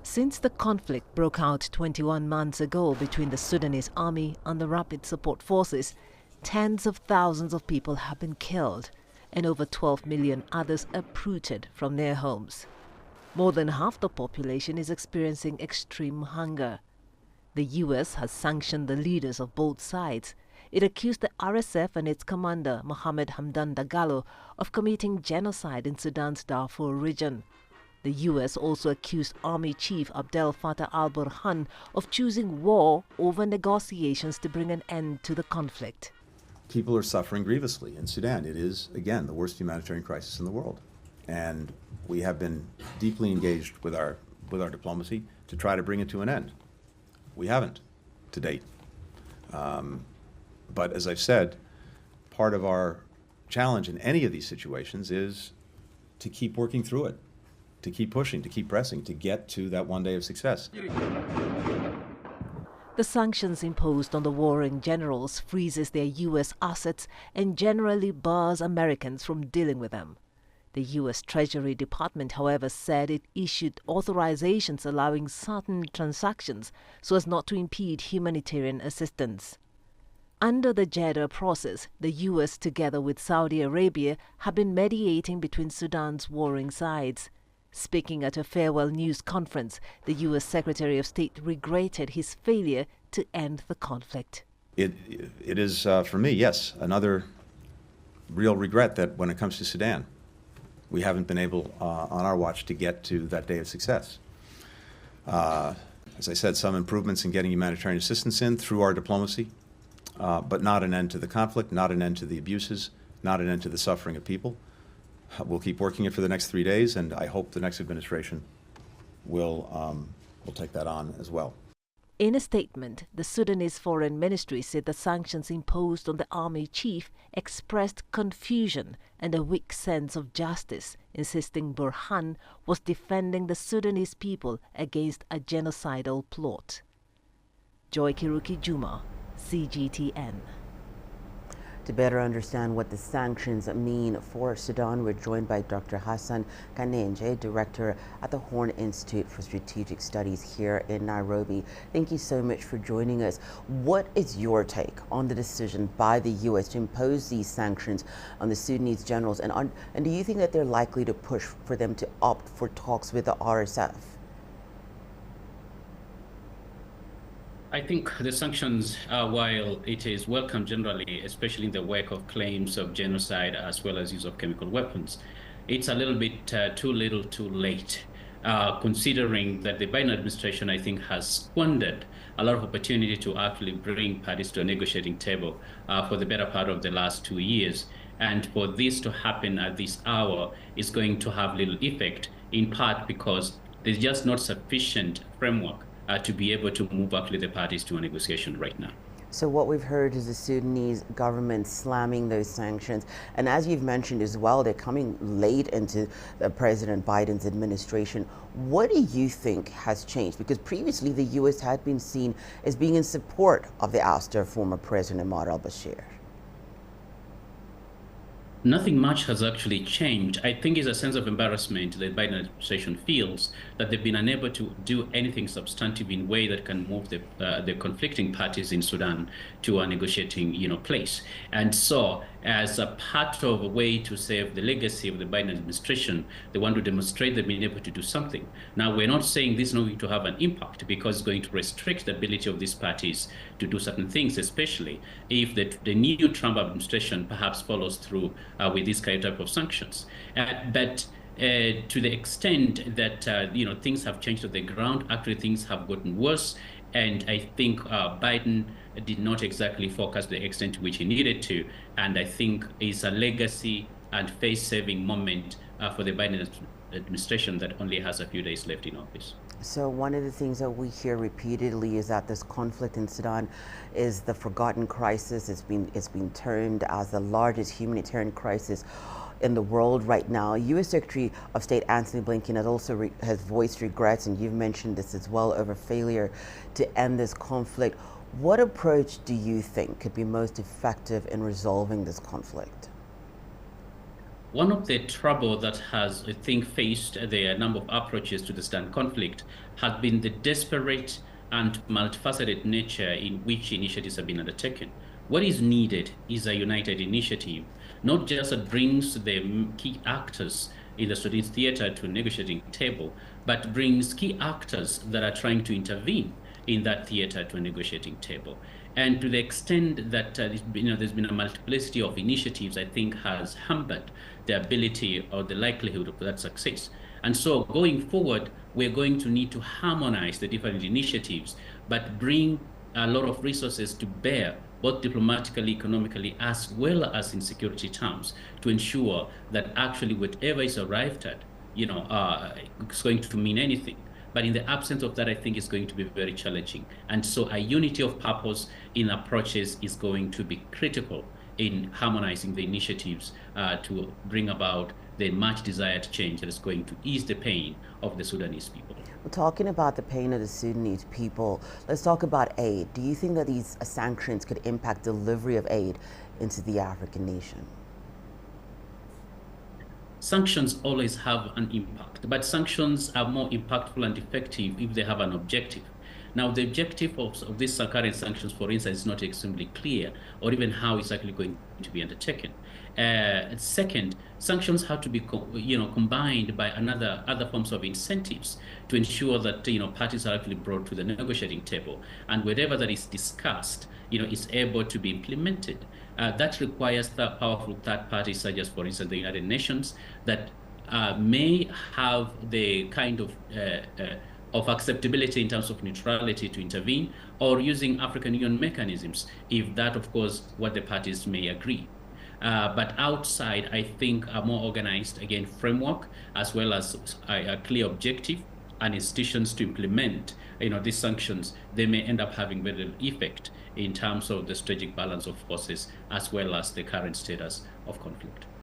Since the conflict broke out 21 months ago between the Sudanese army and the Rapid Support Forces, tens of thousands of people have been killed and over 12 million others uprooted from their homes. More than half the population is experiencing extreme hunger. The U.S. has sanctioned the leaders of both sides. It accused the RSF and its commander, Mohamed Hamdan Dagalo, of committing genocide in Sudan's Darfur region. The U.S. also accused Army Chief Abdel Fattah al-Burhan of choosing war over negotiations to bring an end to the conflict. People are suffering grievously in Sudan. It is, again, the worst humanitarian crisis in the world. And we have been deeply engaged with our diplomacy to try to bring it to an end. We haven't, to date. But as I've said, part of our challenge in any of these situations is to keep working through it, to keep pushing, to keep pressing, to get to that one day of success. The sanctions imposed on the warring generals freezes their U.S. assets and generally bars Americans from dealing with them. The U.S. Treasury Department, however, said it issued authorizations allowing certain transactions so as not to impede humanitarian assistance. Under the Jeddah process, the U.S., together with Saudi Arabia, have been mediating between Sudan's warring sides. Speaking at a farewell news conference, the U.S. Secretary of State regretted his failure to end the conflict. It is, for me, yes, another real regret that when it comes to Sudan, we haven't been able on our watch to get to that day of success. As I said, some improvements in getting humanitarian assistance in through our diplomacy, but not an end to the conflict, not an end to the abuses, not an end to the suffering of people. We'll keep working it for the next 3 days, and I hope the next administration will take that on as well. In a statement, the Sudanese Foreign Ministry said the sanctions imposed on the army chief expressed confusion and a weak sense of justice, insisting Burhan was defending the Sudanese people against a genocidal plot. Joy Kiruki Juma, CGTN. To better understand what the sanctions mean for Sudan, we're joined by Dr. Hassan Kanenje, Director at the Horn Institute for Strategic Studies here in Nairobi. Thank you so much for joining us. What is your take on the decision by the U.S. to impose these sanctions on the Sudanese generals? And do you think that they're likely to push for them to opt for talks with the RSF? I think the sanctions, while it is welcome generally, especially in the wake of claims of genocide as well as use of chemical weapons, it's a little bit too little too late, considering that the Biden administration, I think, has squandered a lot of opportunity to actually bring parties to a negotiating table for the better part of the last 2 years. And for this to happen at this hour is going to have little effect, in part because there's just not sufficient framework to be able to move actually the parties to a negotiation right now. So what we've heard is the Sudanese government slamming those sanctions. And as you've mentioned as well, they're coming late into President Biden's administration. What do you think has changed? Because previously the U.S. had been seen as being in support of the ouster of former President Omar al-Bashir. Nothing much has actually changed. I think it's a sense of embarrassment that the Biden administration feels that they've been unable to do anything substantive in a way that can move the conflicting parties in Sudan to a negotiating place. And so, as a part of a way to save the legacy of the Biden administration, they want to demonstrate they've been able to do something. Now, we're not saying this is not going to have an impact because it's going to restrict the ability of these parties to do certain things, especially if the new Trump administration perhaps follows through with this kind of sanctions. But to the extent that things have changed on the ground, actually things have gotten worse. And I think Biden did not exactly focus the extent to which he needed to. And I think it's a legacy and face-saving moment for the Biden administration that only has a few days left in office. So one of the things that we hear repeatedly is that this conflict in Sudan is the forgotten crisis. It's been termed as the largest humanitarian crisis in the world right now. U.S. Secretary of State Antony Blinken has voiced regrets, and you've mentioned this as well, over failure to end this conflict. What approach do you think could be most effective in resolving this conflict? One of the trouble that has, I think, faced the number of approaches to the Sudan conflict has been the desperate and multifaceted nature in which initiatives have been undertaken. What is needed is a united initiative, not just that brings the key actors in the Sudanese theater to a negotiating table, but brings key actors that are trying to intervene in that theater to a negotiating table. And to the extent that there's been a multiplicity of initiatives, I think has hampered the ability or the likelihood of that success. And so going forward, we're going to need to harmonize the different initiatives, but bring a lot of resources to bear, both diplomatically, economically, as well as in security terms, to ensure that actually whatever is arrived at, it's going to mean anything. But in the absence of that, I think it's going to be very challenging. And so a unity of purpose in approaches is going to be critical in harmonizing the initiatives to bring about the much desired change that is going to ease the pain of the Sudanese people. We're talking about the pain of the Sudanese people. Let's talk about aid. Do you think that these sanctions could impact delivery of aid into the African nation? Sanctions always have an impact, but sanctions are more impactful and effective if they have an objective. Now, the objective of these current sanctions, for instance, is not extremely clear, or even how it's actually going to be undertaken. Second, sanctions have to be, combined by other forms of incentives to ensure that parties are actually brought to the negotiating table, and whatever that is discussed, is able to be implemented. That requires powerful third parties, such as, for instance, the United Nations, that may have the kind of acceptability in terms of neutrality to intervene, or using African Union mechanisms, if that, of course, what the parties may agree. But outside, I think a more organized, again, framework, as well as a clear objective and institutions to implement, these sanctions, they may end up having very little effect in terms of the strategic balance of forces, as well as the current status of conflict.